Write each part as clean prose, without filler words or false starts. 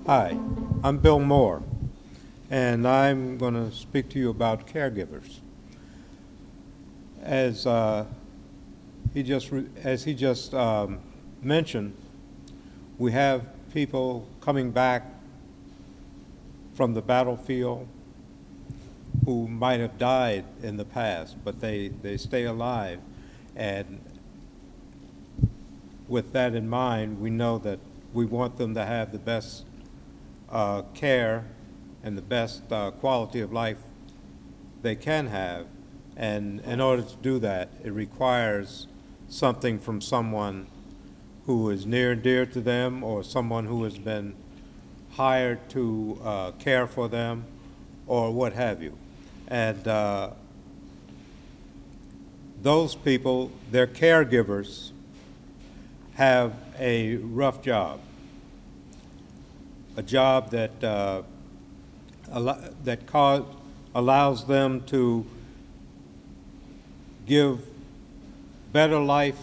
Hi, I'm Bill Moore, and I'm going to speak to you about caregivers. As he just mentioned, we have people coming back from the battlefield who might have died in the past, but they stay alive. And with that in mind, we know that we want them to have the best care and the best quality of life they can have. And in order to do that, it requires something from someone who is near and dear to them, or someone who has been hired to care for them, or what have you. And those people, their caregivers, have a rough job. A job that allows them to give better life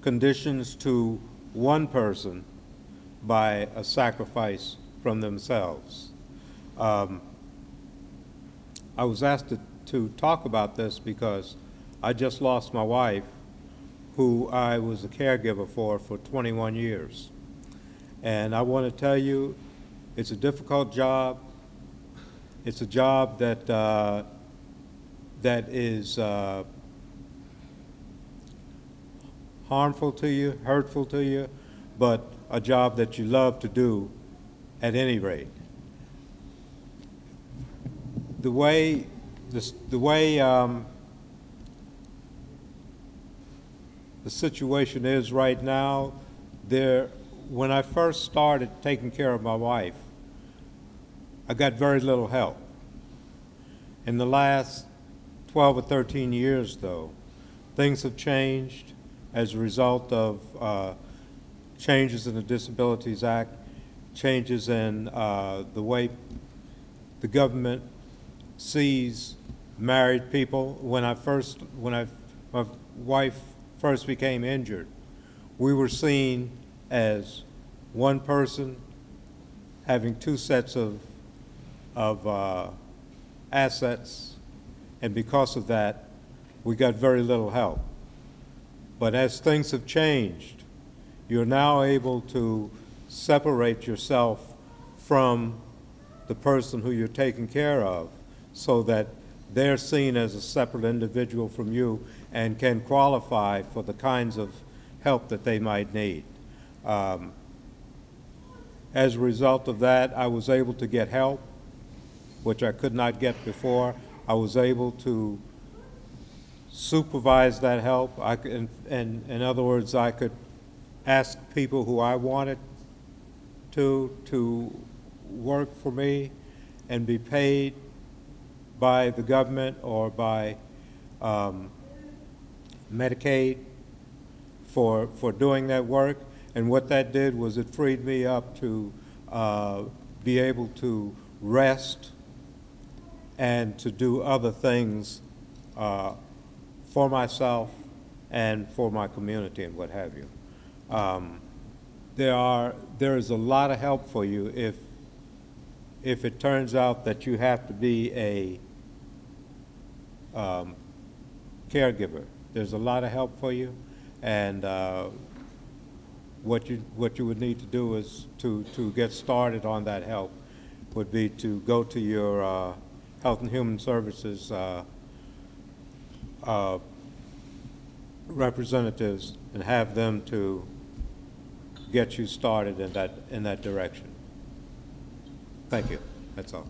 conditions to one person by a sacrifice from themselves. I was asked to talk about this because I just lost my wife, who I was a caregiver for 21 years. And I want to tell you, it's a difficult job. It's a job that is harmful to you, hurtful to you, but a job that you love to do at any rate. The way the situation is right now, when I first started taking care of my wife, I got very little help. In the last 12 or 13 years, though, things have changed as a result of changes in the Disabilities Act, changes in the way the government sees married people. When my wife first became injured, we were seen as one person having two sets of assets, and because of that, we got very little help. But as things have changed, you're now able to separate yourself from the person who you're taking care of, so that they're seen as a separate individual from you and can qualify for the kinds of help that they might need. As a result of that, I was able to get help, which I could not get before. I was able to supervise that help. In other words, I could ask people who I wanted to work for me and be paid by the government or by Medicaid for doing that work. And what that did was it freed me up to be able to rest and to do other things for myself and for my community and what have you. There is a lot of help for you if it turns out that you have to be a caregiver. There's a lot of help for you, and what you would need to do is to get started on that help would be to go to your Health and Human Services representatives and have them to get you started in that direction. Thank you. That's all.